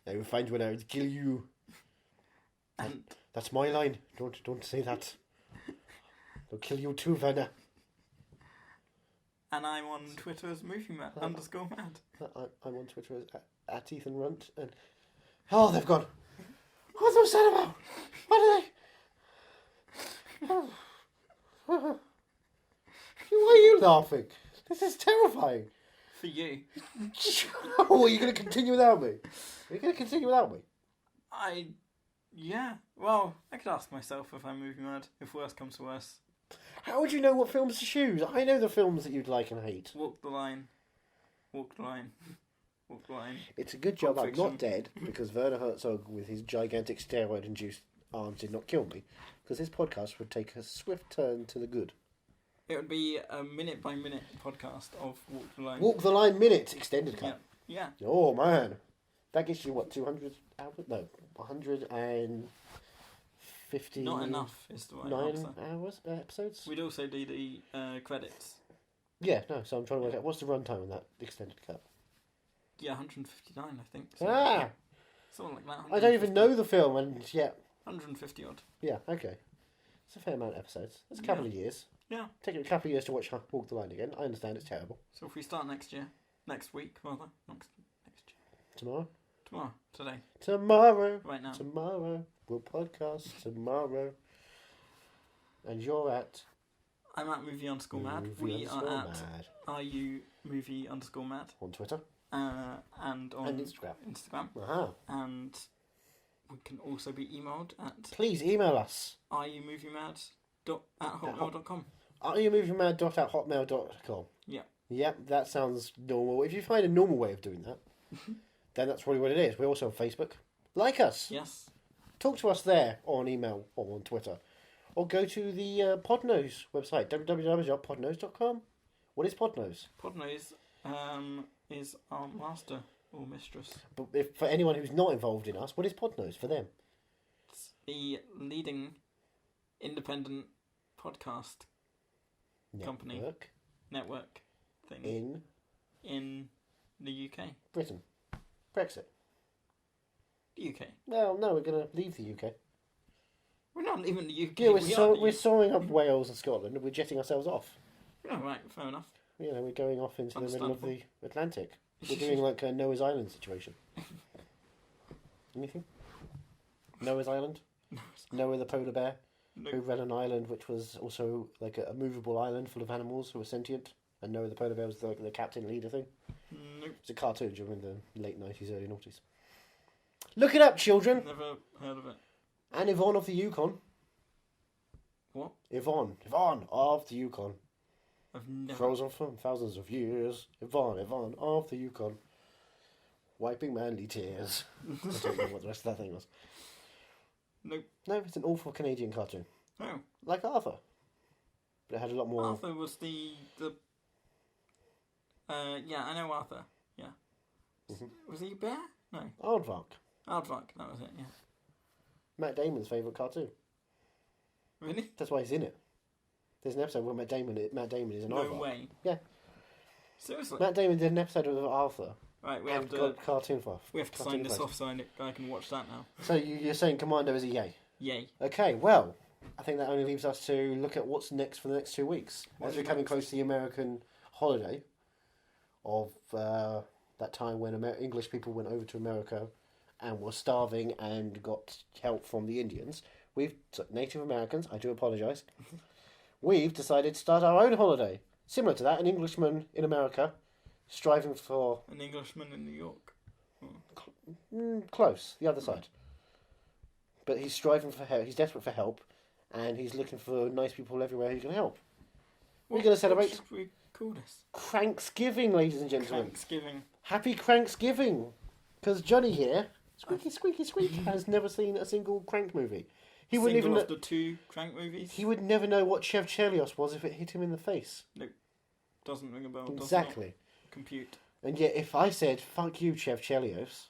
I will find you when I will kill you. And that's my line. Don't say that. I'll kill you too, Vanna. And I'm on Twitter as #moviemad. I'm on Twitter as at Ethan Runt. And oh, they've gone. What's so sad about? What are they? Why are you laughing? This is terrifying. For you. Oh, are you going to continue without me? Are you going to continue without me? Yeah. Well, I could ask myself if I'm movie mad, if worse comes to worse. How would you know what films to choose? I know the films that you'd like and hate. Walk the line. Walk the line. Walk the line. It's a good job I'm not dead, because Werner Herzog, with his gigantic steroid-induced arms, did not kill me, because this podcast would take a swift turn to the good. It would be a minute-by-minute podcast of Walk the Line. Walk the Line minute, extended cut. Yeah. Oh, man. That gets you, what, 200 hours? No, 150... Not enough is the right answer. 9 hours episodes? We'd also do the credits. Yeah, no, so I'm trying to work out, what's the runtime on that extended cut? Yeah, 159, I think. Something like that. I don't even know the film, and yet... 150 odd. Yeah, okay. It's a fair amount of episodes. It's a couple of years. Yeah. Take a couple of years to watch Walk the Line again. I understand it's terrible. So if we start next week, rather, next year. Tomorrow? Today. Tomorrow. Right now. Tomorrow. We'll podcast tomorrow. And you're at... I'm at movie_mad. We are at @RUmovie_mad. On Twitter. And on Instagram. And we can also be emailed at... Please email us. RUmoviemad@hotmail.com. RUmoviemad@hotmail.com. Yeah. Yep, that sounds normal. If you find a normal way of doing that, then that's probably what it is. We're also on Facebook. Like us. Yes. Talk to us there, or on email, or on Twitter. Or go to the Podnose website, www.podnose.com. What is Podnose? Podnose is our master or mistress. But if for anyone who's not involved in us, what is Podnose for them? It's the leading independent podcast network thing in the UK. Britain. Brexit. The UK. Well, no, we're going to leave the UK. We're not leaving the UK. Yeah, we're soaring up Wales and Scotland, and we're jetting ourselves off. Oh, right, fair enough. You know, we're going off into the middle of the Atlantic. We're doing like a Noah's Island situation. Anything? Noah's Island? Noah the polar bear, who ran an island which was also like a movable island full of animals who were sentient, and Noah the polar bear was the captain leader thing. Nope. It's a cartoon during the late 90s, early 90s. Look it up, children! Never heard of it. And Yvonne of the Yukon. What? Yvonne of the Yukon. I've never... Frozen for thousands of years. Yvonne of the Yukon. Wiping manly tears. I don't know what the rest of that thing was. Nope. No, it's an awful Canadian cartoon. Oh. Like Arthur. But it had a lot more... Arthur was the yeah, I know Arthur. Yeah. Mm-hmm. Was he a bear? No. Aardvark, that was it, yeah. Matt Damon's favourite cartoon. Really? That's why he's in it. There's an episode where Matt Damon is an Aardvark. No way. Yeah. Seriously? Matt Damon did an episode of Arthur. Right, we have to sign this off so I can watch that now. So you're saying Commando is a yay? Yay. Okay, well, I think that only leaves us to look at what's next for the next 2 weeks. As we're coming close to the American holiday of that time when English people went over to America and were starving and got help from the Indians. Native Americans, I do apologise, we've decided to start our own holiday. Similar to that, an Englishman in America striving for... An Englishman in New York. Close, the other side. But he's striving for help, he's desperate for help, and he's looking for nice people everywhere who can help. We're going to celebrate... What should we call this? Cranksgiving, ladies and gentlemen. Cranksgiving. Happy Cranksgiving! Because Johnny here, squeaky, squeaky, squeak, has never seen a single Crank movie. He wouldn't even of the 2 Crank movies? He would never know what Chev Chelios was if it hit him in the face. Nope. Doesn't ring a bell. Exactly. Compute. And yet, if I said, fuck you, Chev Chelios,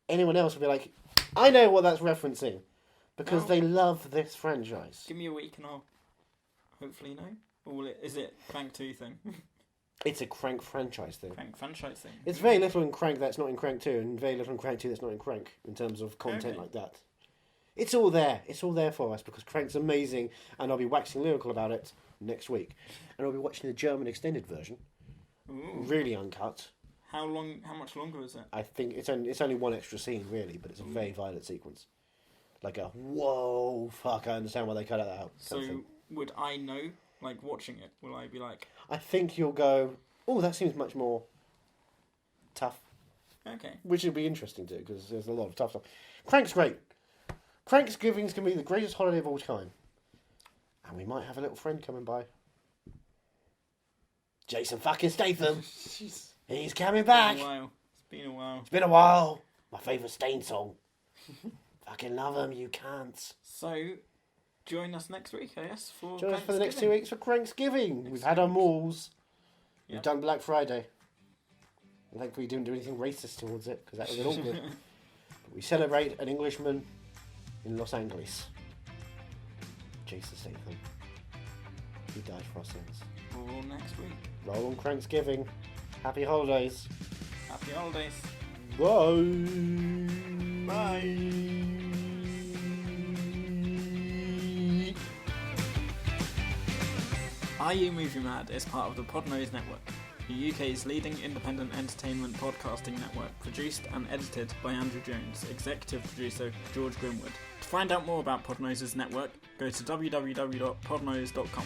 anyone else would be like, I know what that's referencing. Because they love this franchise. Give me a week and I'll hopefully know. Or is it Crank 2 thing? It's a Crank franchise thing. Crank franchise thing. It's very little in Crank that's not in Crank 2, and very little in Crank 2 that's not in Crank, in terms of content like that. It's all there. It's all there for us, because Crank's amazing, and I'll be waxing lyrical about it next week. And I'll be watching the German extended version. Ooh. Really uncut. How much longer is it? I think it's only one extra scene, really, but it's a very violent sequence. Like a, whoa, fuck, I understand why they cut it out. So, would I know, like, watching it? Will I be like... I think you'll go, oh, that seems much more tough. Okay. Which would be interesting too, because there's a lot of tough stuff. Crank's great. Cranksgiving's going to be the greatest holiday of all time. And we might have a little friend coming by. Jason fucking Statham. He's coming back. It's been a while. It's been a while. My favourite Stain song. Fucking love him, you can't. So, join us next week, I guess, for Join us for the next 2 weeks for Cranksgiving. We've had our malls. We've done Black Friday. I think we didn't do anything racist towards it, because that was awkward. But we celebrate an Englishman in Los Angeles. Jason Statham. He died for our sins. All next week. Roll on Cranksgiving. Happy holidays. Happy holidays. Bye. Bye. Are You Movie Mad is part of the Podnose Network, the UK's leading independent entertainment podcasting network, produced and edited by Andrew Jones, executive producer George Grimwood. To find out more about Podnose's network, go to www.podnose.com.